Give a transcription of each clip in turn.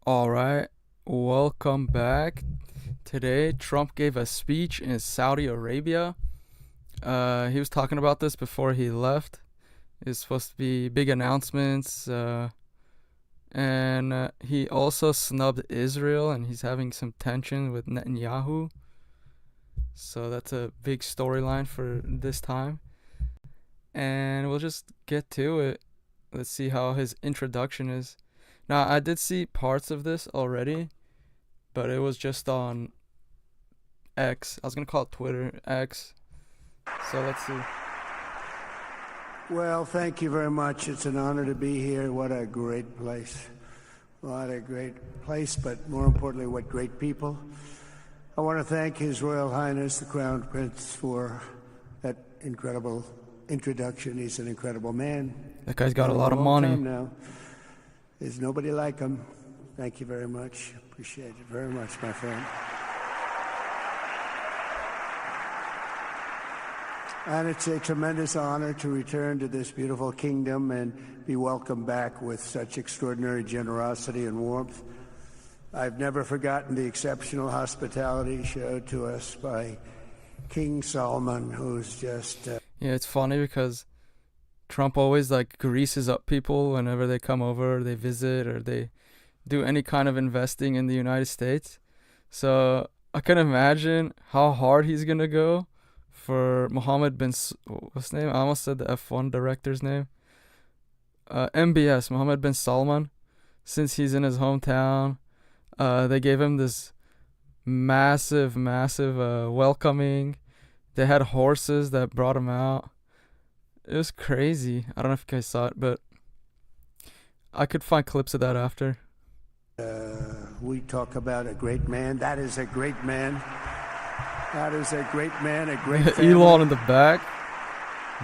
All right, welcome back. Today, Trump gave a speech in Saudi Arabia. He was talking about this before he left. It's supposed to be big announcements, and he also snubbed Israel, and he's having some tension with Netanyahu. So that's a big storyline for this time. And we'll just get to it. Let's see how his introduction is. Now, I did see parts of this already, but it was just on X. I was going to call it Twitter, X. So let's see. Well, thank you very much. It's an honor to be here. What a great place. What a great place, but more importantly, what great people. I want to thank His Royal Highness, the Crown Prince, for that incredible introduction. He's an incredible man. That guy's got a lot of long money. time now. There's nobody like him. Thank you very much. Appreciate it very much, my friend. And it's a tremendous honor to return to this beautiful kingdom and be welcomed back with such extraordinary generosity and warmth. I've never forgotten the exceptional hospitality showed to us by King Salman, who's just... Yeah, it's funny because Trump always greases up people whenever they come over, or they visit, or they do any kind of investing in the United States. So I can imagine how hard he's gonna go for Mohammed what's his name? I almost said the F1 director's name. MBS, Mohammed bin Salman. Since he's in his hometown, they gave him this massive welcoming. They had horses that brought him out. It was crazy. I don't know if you guys saw it, but I could find clips of that after. We talk about a great man. That is a great man. That is a great man, a great family. Elon in the back.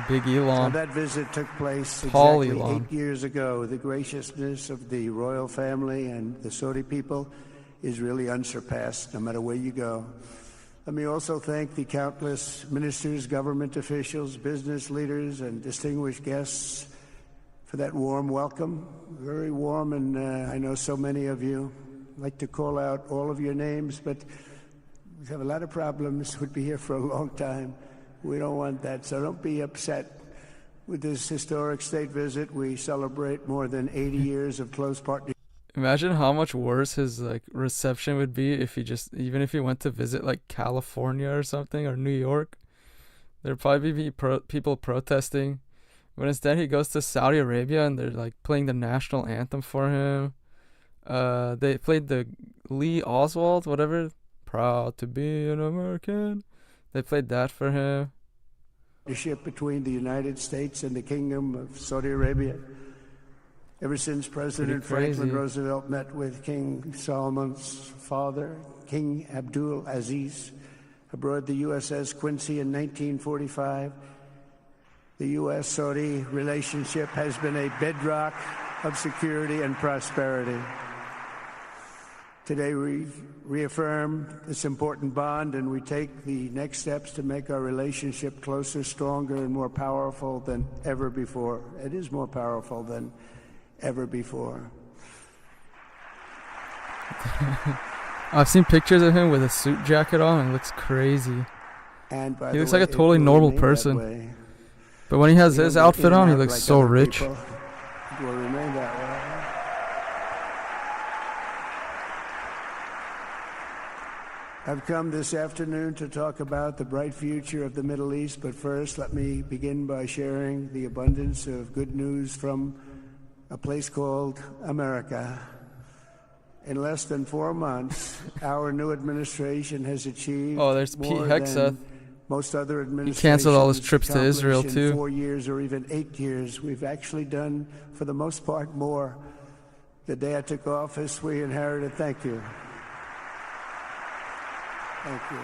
Big Elon. So that visit took place Tall exactly Elon. 8 years ago. The graciousness of the royal family and the Saudi people is really unsurpassed, no matter where you go. Let me also thank the countless ministers, government officials, business leaders, and distinguished guests for that warm welcome. Very warm, and I know so many of you. I'd like to call out all of your names, but we have a lot of problems. We'd be here for a long time. We don't want that, so don't be upset with this historic state visit. We celebrate more than 80 years of close partnership. Imagine how much worse his reception would be if even if he went to visit California or something, or New York. There'd probably be people protesting. But instead he goes to Saudi Arabia and they're playing the national anthem for him. They played the Lee Oswald, whatever. Proud to be an American. They played that for him. Partnership between the United States and the Kingdom of Saudi Arabia. Ever since President Franklin Roosevelt met with King Salman's father, King Abdulaziz, aboard the USS Quincy in 1945, the U.S.-Saudi relationship has been a bedrock of security and prosperity. Today we reaffirm this important bond, and we take the next steps to make our relationship closer, stronger, and more powerful than ever before. It is more powerful than ever before. I've seen pictures of him with a suit jacket on, and it looks crazy. And by He the looks way, like a totally normal person. But when he has his outfit on, he looks so rich. It will remain that way. I've come this afternoon to talk about the bright future of the Middle East, but first let me begin by sharing the abundance of good news from a place called America. In less than 4 months, our new administration has achieved there's more Pete Hegseth. than most other administrations. He canceled all his trips to Israel, in too. 4 years or even 8 years. We've actually done, for the most part, more. The day I took office, we inherited. Thank you. Thank you.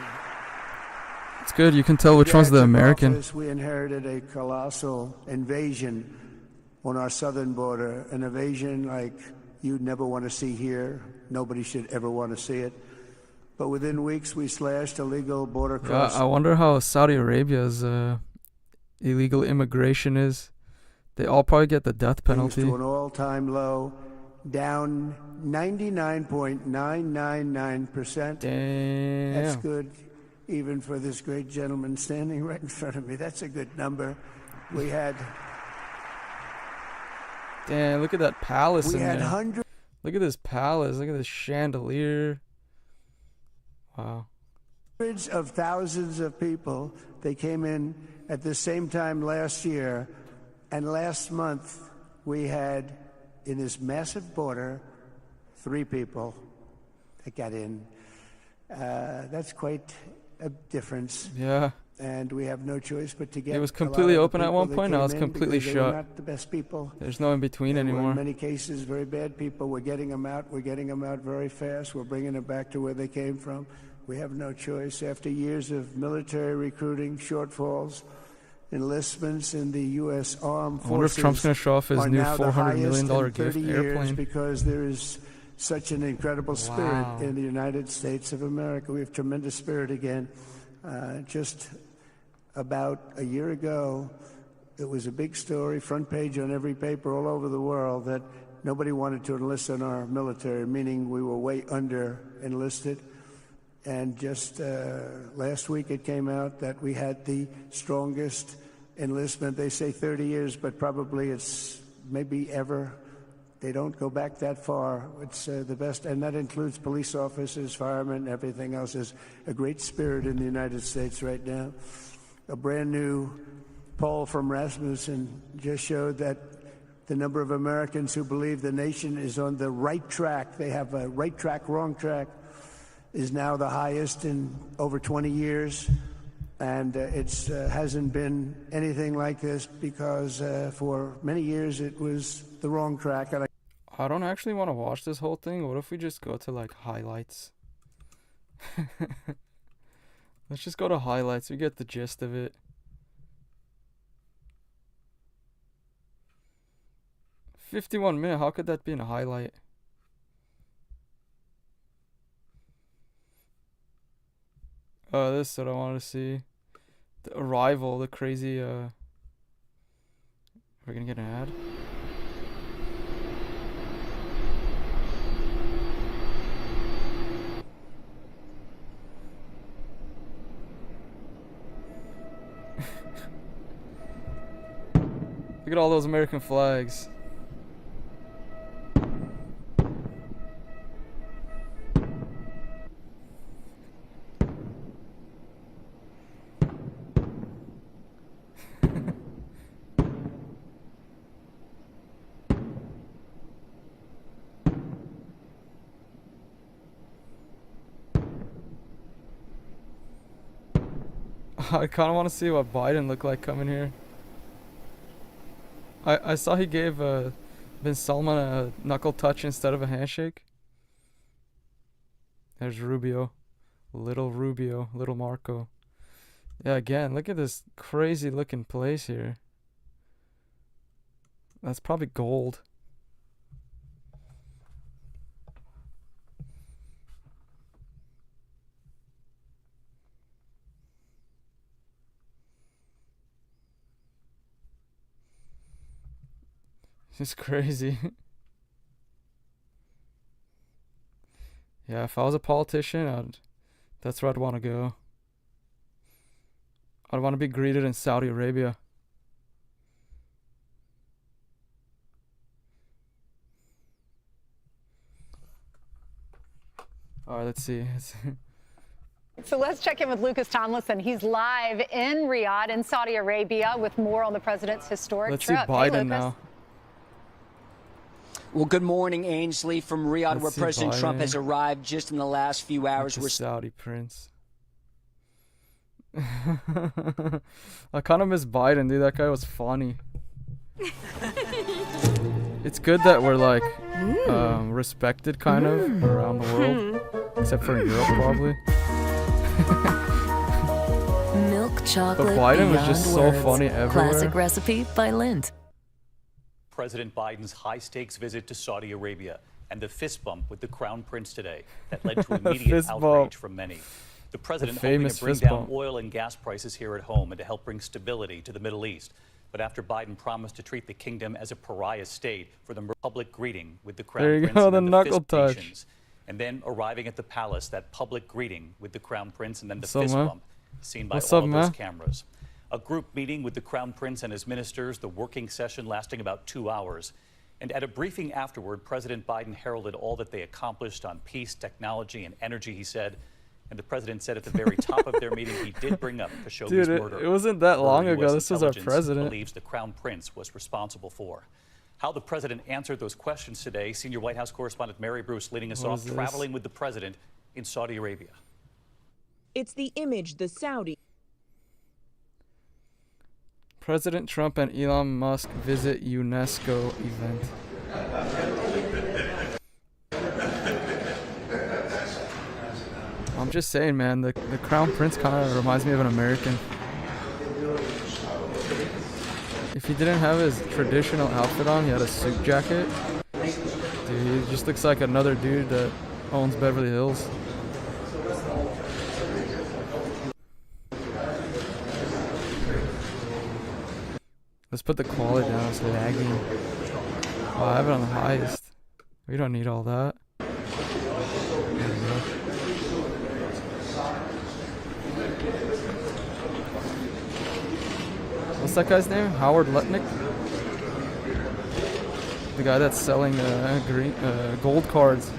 It's good. You can tell which one's the American. We inherited a colossal invasion on our southern border, an invasion like you'd never want to see here. Nobody should ever want to see it. But within weeks, we slashed illegal border crossings. I wonder how Saudi Arabia's illegal immigration is. They all probably get the death penalty. To an all-time low down 99.999%. Damn. That's good, even for this great gentleman standing right in front of me. That's a good number. We had... Damn, look at that palace in there. hundreds... Look at this palace. Look at this chandelier. Wow. Hundreds of thousands of people. They came in at the same time last year. And last month, we had, in this massive border, 3 people that got in. That's quite a difference. Yeah. And we have no choice but to get... It was completely open at one point. Now it's completely shut. shut. Not the best people. There's no in between anymore. In many cases, very bad people. We're getting them out. We're getting them out very fast. We're bringing them back to where they came from. We have no choice. After years of military recruiting, shortfalls, enlistments in the U.S. Armed Forces... I wonder if Trump's going to show off his new $400 million gift airplane. Because there is such an incredible spirit in the United States of America. We have tremendous spirit again. Just about a year ago, it was a big story, front page on every paper all over the world, that nobody wanted to enlist in our military, meaning we were way under enlisted. And just last week it came out that we had the strongest enlistment. They say 30 years, but probably it's maybe ever. They don't go back that far. It's the best, and that includes police officers, firemen, everything else. There's a great spirit in the United States right now. A brand new poll from Rasmussen just showed that the number of Americans who believe the nation is on the right track, they have a right track, wrong track, is now the highest in over 20 years. And it hasn't been anything like this because for many years it was the wrong track. And I don't actually want to watch this whole thing. What if we just go to like highlights? Let's just go to highlights. We get the gist of it. 51 minutes. How could that be in a highlight? This is what I want to see. The arrival, the crazy, We're gonna get an ad? Look at all those American flags. I kind of want to see what Biden looked like coming here. I saw he gave bin Salman a knuckle touch instead of a handshake. There's Rubio. Little Marco. Yeah, again, look at this crazy looking place here. That's probably gold. It's crazy. Yeah, if I was a politician, that's where I'd want to go. I'd want to be greeted in Saudi Arabia. All right, let's see. So let's check in with Lucas Tomlinson. He's live in Riyadh in Saudi Arabia with more on the president's historic trip. Let's see Biden now. Well, good morning, Ainsley, from Riyadh, where President Trump has arrived just in the last few hours. We're Saudi prince. I kind of miss Biden, dude. That guy was funny. It's good that we're like respected kind of around the world, except for in Europe probably. Milk chocolate. But Biden was just so funny everywhere. Classic recipe by Lindt. President Biden's high-stakes visit to Saudi Arabia and the fist bump with the Crown Prince today that led to immediate outrage from many. The president hoping to bring down oil and gas prices here at home and to help bring stability to the Middle East. But after Biden promised to treat the kingdom as a pariah state for the public greeting with the There crown you prince go, and the then knuckle fist touch. nations, and then arriving at the palace, that public greeting with the crown prince and then the Salman. fist bump seen by What's all up, of those man? cameras. A group meeting with the crown prince and his ministers, the working session lasting about 2 hours. And at a briefing afterward, President Biden heralded all that they accomplished on peace, technology, and energy, he said. And the president said at the very top of their meeting he did bring up Khashoggi's Dude, murder. it wasn't that long murder ago. US This was our intelligence president. believes the crown prince was responsible for. How the president answered those questions today, senior White House correspondent Mary Bruce leading us What off, is this? traveling with the president in Saudi Arabia. It's the image the Saudi President Trump and Elon Musk visit UNESCO event. I'm just saying, man, the crown prince kind of reminds me of an American. If he didn't have his traditional outfit on, he had a suit jacket. Dude, he just looks like another dude that owns Beverly Hills. Let's put the quality down, it's lagging. Oh, I have it on the highest. We don't need all that. There we go. What's that guy's name? Howard Lutnick? The guy that's selling gold cards.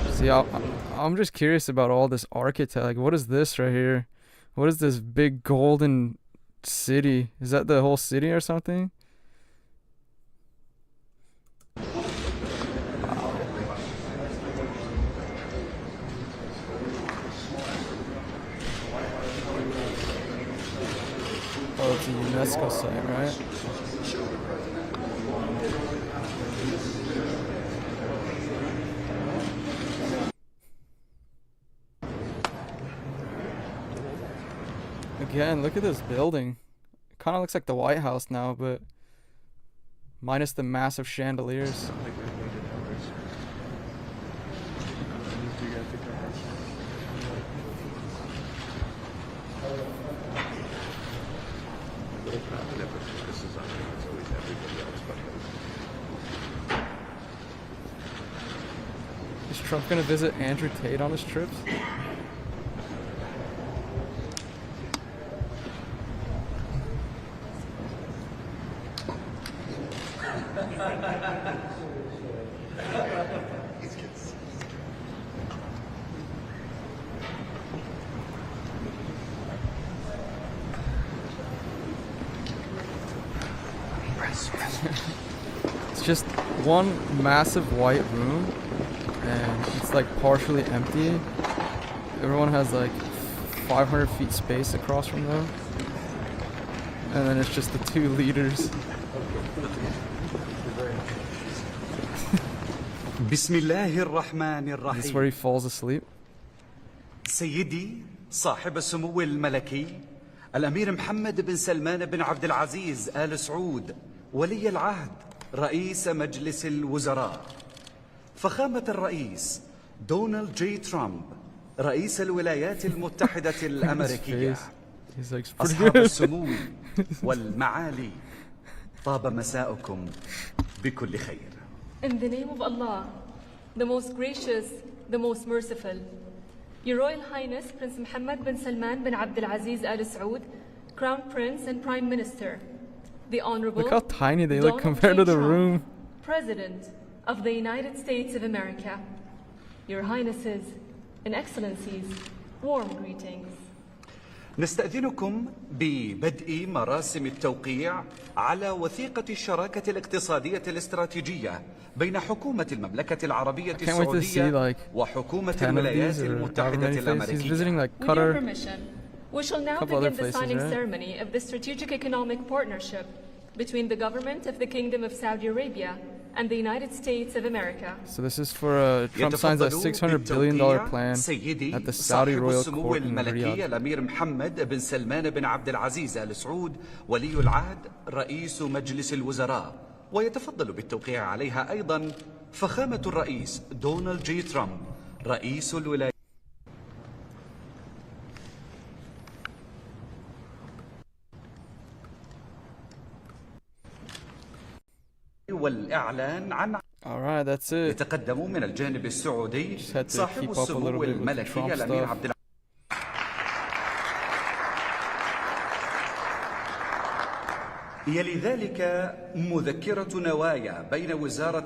See, I'm just curious about all this architect. Like, what is this right here? What is this big golden city? Is that the whole city or something? Oh, it's a UNESCO site, right? Again, look at this building. It kind of looks like the White House now, but minus the massive chandeliers. Is Trump gonna visit Andrew Tate on his trips? It's just one massive white room, and it's like partially empty. Everyone has like 500 feet space across from them, and then it's just the two leaders. بسم الله الرحمن الرحيم. This is where he falls asleep. سيدي صاحب السمو الملكي الأمير محمد بن سلمان بن عبد العزيز آل سعود ولي العهد رئيس مجلس الوزراء، فخامة الرئيس دونالد جي ترامب رئيس الولايات المتحدة الأمريكية، أصحاب السمو والمعالي، طاب مساؤكم بكل خير. In the name of Allah, the most gracious, the most merciful, Your Royal Highness Prince Mohammed bin Salman bin Abdulaziz Al Saud, Crown Prince and Prime Minister, the Honorable Look how tiny they look Donald compared J. to the Trump, room. President of the United States of America. Your Highnesses and Excellencies, warm greetings. نستأذنكم ببدء مراسم التوقيع على وثيقة الشراكة الاقتصادية الاستراتيجية بين حكومة المملكة العربية السعودية وحكومة الولايات المتحدة الأمريكية. With your permission, we shall now begin the signing ceremony of the strategic economic partnership between the government of the Kingdom of Saudi Arabia and the United States of America. So this is for Trump signs a $600 billion plan at the Saudi royal court in Riyadh. الأمير محمد بن سلمان بن عبد العزيز آل سعود ولي العهد رئيس مجلس الوزراء، ويتفضل بالتوقيع عليها أيضا فخامة الرئيس دونالد جي ترامب رئيس الولايات. الإعلان عن Alright, that's it. يتقدم من الجانب السعودي صاحب السمو الملكي الأمير عبد يلي ذلك مذكرة نوايا بين وزارة